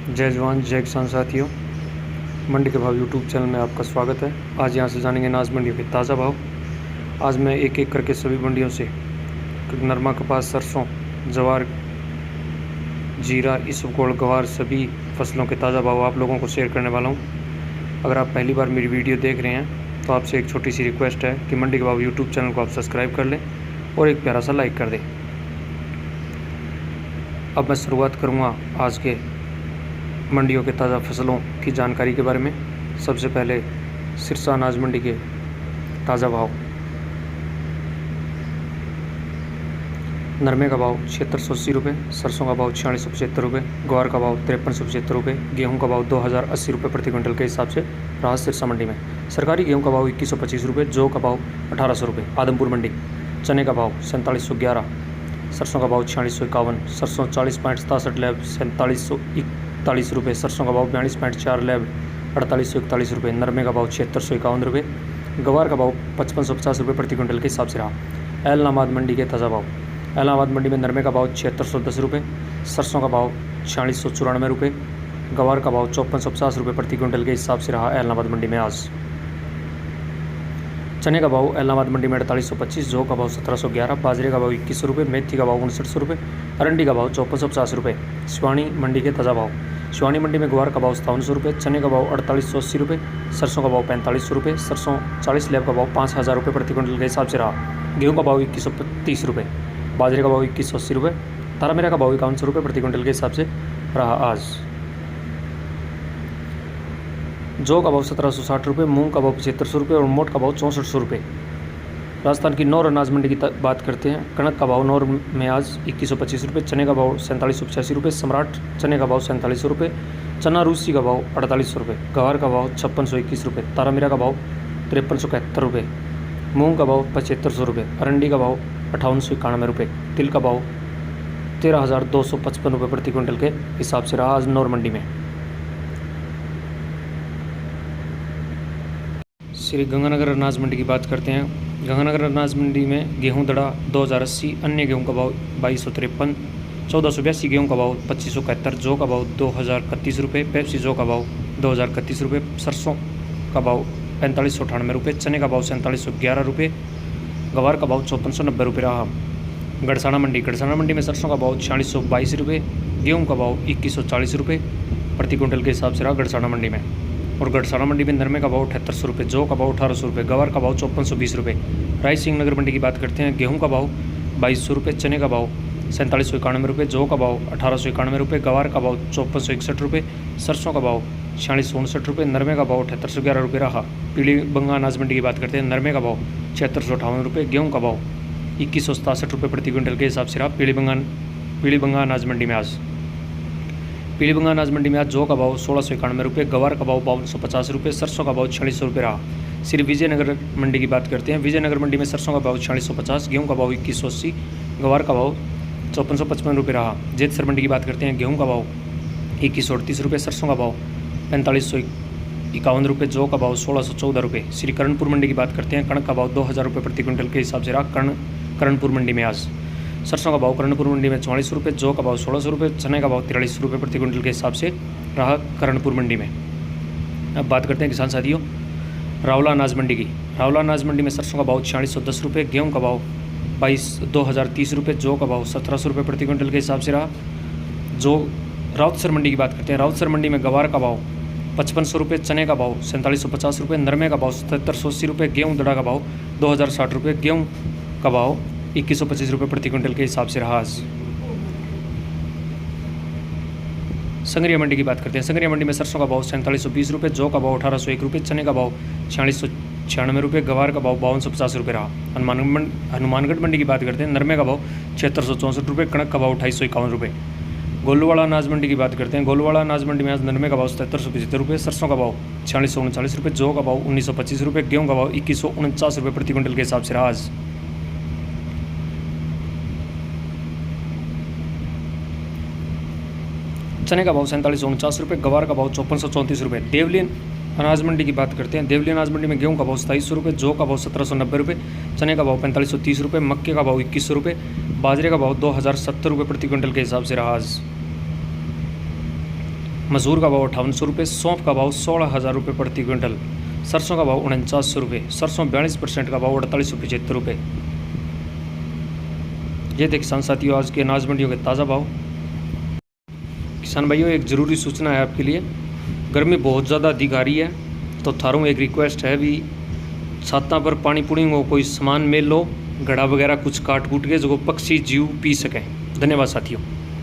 जय जवान जय किसान साथियों, मंडी के भाव यूट्यूब चैनल में आपका स्वागत है। आज यहाँ से जानेंगे अनाज मंडियों के ताज़ा भाव। आज मैं एक एक करके सभी मंडियों से नरमा, कपास, सरसों, जवार, जीरा, इसबगोल, गवार सभी फसलों के ताज़ा भाव आप लोगों को शेयर करने वाला हूँ। अगर आप पहली बार मेरी वीडियो देख रहे हैं तो आपसे एक छोटी सी रिक्वेस्ट है कि मंडी के भाव यूट्यूब चैनल को आप सब्सक्राइब कर लें और एक प्यारा सा लाइक कर दें। अब मैं शुरुआत करूँगा आज के मंडियों के ताज़ा फसलों की जानकारी के बारे में। सबसे पहले सिरसा अनाज मंडी के ताज़ा भाव। नरमे का भाव 7680 रुपये, सरसों का भाव 4675 रुपये, ग्वार का भाव 5375 रुपये, गेहूं का भाव 2080 रुपये प्रति क्विंटल के हिसाब से रहा सिरसा मंडी में। सरकारी गेहूं का भाव 2125 रुपये, जौ का भाव 1800 रुपये आदमपुर मंडी। चने का भाव 4711, सरसों का भाव 4651, सरसों 40.67 लैब 4741 रुपये, सरसों का भाव 42.4 लैब 4841 रुपये, नरमे का भाव 7651 रुपये, गवार का भाव 5550 रुपये प्रति क्विंटल के हिसाब से रहा। एलनाबाद मंडी के ताज़ा भाव। एलनाबाद मंडी में नरमे का भाव 7610 रुपये, सरसों का भाव 4694 रुपये, गवार का भाव 5450 रुपये प्रति क्विंटल के हिसाब से रहा एलनाबाद मंडी में आज। चने का भाव एलनाबाद मंडी में 4825, जौ का भाव 1711, बाजरे का भाव 2100 रुपये, मेथी का भाव 6900 रुपये, अरंडी का भाव 5450 रुपये। सिवानी मंडी के ताज़ा भाव। सिवानी मंडी में ग्वार का भाव 5700 रुपये, चने का भाव 4880 रुपये, सरसों का भाव 4500 रुपये, सरसों 40 लैब का भाव 5000 रुपये प्रति क्विंटल के हिसाब से रहा। गेहूँ का भाव 2130 रुपये, बाजरे का भाव 2180 रुपये, तारामीरा का भाव 5100 रुपये प्रति क्विंटल के हिसाब से रहा आज। जौ का भाव 1760 रुपये, मूंग का भाव 7500 रुपये और मोट का भाव 6400 रुपये। राजस्थान की नौर अनाज मंडी की बात करते हैं। कणक का भाव नौर में आज 2125 रुपये, चने का भाव 4785 रुपये, सम्राट चने का भाव 4700 रुपये, चना रूसी का भाव 4800 रुपये, गवार का भाव 5621 रुपये, तारामीरा का भाव 5371 रुपये, मूंग का भाव 7500 रुपये, अरंडी का भाव 5891 रुपये, तिल का भाव 13255 रुपये प्रति क्विंटल के हिसाब से रहा आज नौर मंडी में। श्री गंगानगर अनाज मंडी की बात करते हैं। गंगानगर अनाज मंडी में गेहूं दड़ा 2080, अन्य गेहूं का भाव 2253, 1482 गेहूं का भाव 2571, जौ का भाव 2031 रुपये, पेप्सी जौ का भाव 2031 रुपये, सरसों का भाव 4598 रुपये, चने का भाव 4711 रुपये, गवार का भाव 5490 रुपये रहा। गड़साना मंडी में सरसों का भाव 4622 रुपये, गेहूँ का भाव 2140 रुपये प्रति क्विंटल के हिसाब से रहा गड़साना मंडी में। और गड़साना मंडी में नरमे का भाव 7800 रुपये, जौ का भाव 1800 रुपये, गवार का भाव 5420 रुपये। राय सिंह नगर मंडी की बात करते हैं। गेहूं का भाव 2200 रुपये, चने का भाव 4791 रुपये, जौ का भाव 1891 रुपये, गवार का भाव 5461 रुपये, सरसों का भाव 4659 रुपये, नरमे का भाव 7811 रुपये रहा। पीली बंगा अनाज मंडी की बात करते हैं। नरमे का भाव 7658 रुपये, गेहूँ का भाव 2167 रुपये प्रति क्विंटल के हिसाब से रहा पीली बंगा अनाज मंडी में आज। पीली बंगा अनाज मंडी में आज जौ का भाव 1691 रुपये, गवार का भाव 5250 रुपये, सरसों का भाव 4600 रुपये रहा। श्री विजयनगर मंडी की बात करते हैं। विजयनगर मंडी में सरसों का भाव 4650, गेहूं का भाव 2180, गवार का भाव 5455 रुपये रहा। जेतसर मंडी की बात करते हैं। गेहूं का भाव 2138 रुपये, सरसों का भाव 4551 रुपये, जौ का भाव 1614 रुपये। श्री करणपुर मंडी की बात करते हैं। कणक का भाव 2000 रुपये प्रति क्विंटल के हिसाब से रहा करणपुर मंडी में आज। सरसों का भाव करणपुर मंडी में 44 रुपये, जौ का भाव 1600 रुपये, चने का भाव 43 रुपये प्रति क्विंटल के हिसाब से रहा करणपुर मंडी में। अब बात करते हैं किसान साथियों रावला अनाज मंडी की। रावला अनाज मंडी में सरसों का भाव 4610 रुपये, गेहूँ का भाव 2030 रुपये, जौ का भाव 1700 रुपये प्रति क्विंटल के हिसाब से रहा। जो राउतसर मंडी की बात करते हैं। राउतसर मंडी में गवार का भाव 5500 रुपये, चने का भाव 4750 रुपये, नरमे का भाव 7780 रुपये, गेहूँ दड़ा का भाव 2060 रुपये, गेहूँ का भाव 2125 रुपये प्रति क्विंटल के हिसाब से रहा आज। संगरिया मंडी की बात करते हैं। संगरिया मंडी में सरसों का भाव 4720 रुपये, जौ का भाव 1801 रुपये, चने का भाव 4696 रुपये, गवार का भाव 5250 रुपये रहा। हनुमानगढ़ मंडी की बात करते हैं। नरमे का भाव 7664 रुपये, कणक का भाव 2851 रुपये। गोलूवाड़ा अनाज मंडी की बात करते हैं। गोलूवाड़ा अनाज मंडी में आज नरमे का भाव 7775 रुपये, सरसों का भाव 4639 रुपये, जौ का भाव 1925 रुपये, गेहूँ का भाव 2149 रुपये प्रति क्विंटल के हिसाब से रहा आज। चने का भाव 4749 रुपये, गवार का भाव 5434 रुपये। देवली अनाज मंडी की बात करते हैं। देवली अनाज मंडी में गेहूं का भाव 2700 रुपये, जौ का भाव 1790 रुपये, चने का भाव 4530 रुपये, मक्के का भाव 2100 रुपये, बाजरे का भाव 2070 रुपये प्रति क्विंटल के हिसाब से रहा आज। मसूर का भाव 5800 रुपये, सौंफ का भाव 16,000 रुपये प्रति क्विंटल, सरसों का भाव 4900 रुपये, सरसों 42% का भाव 4875 रुपये। ये थे किसान साथियों आज के अनाज मंडियों के ताज़ा भाव। किसान भाइयों एक ज़रूरी सूचना है आपके लिए, गर्मी बहुत ज़्यादा अधिक आ रही है, तो थारों एक रिक्वेस्ट है भी छाता पर पानी पुड़ी हो कोई सामान मेल लो, घड़ा वगैरह कुछ काट कूट के जो पक्षी जीव पी सकें। धन्यवाद साथियों।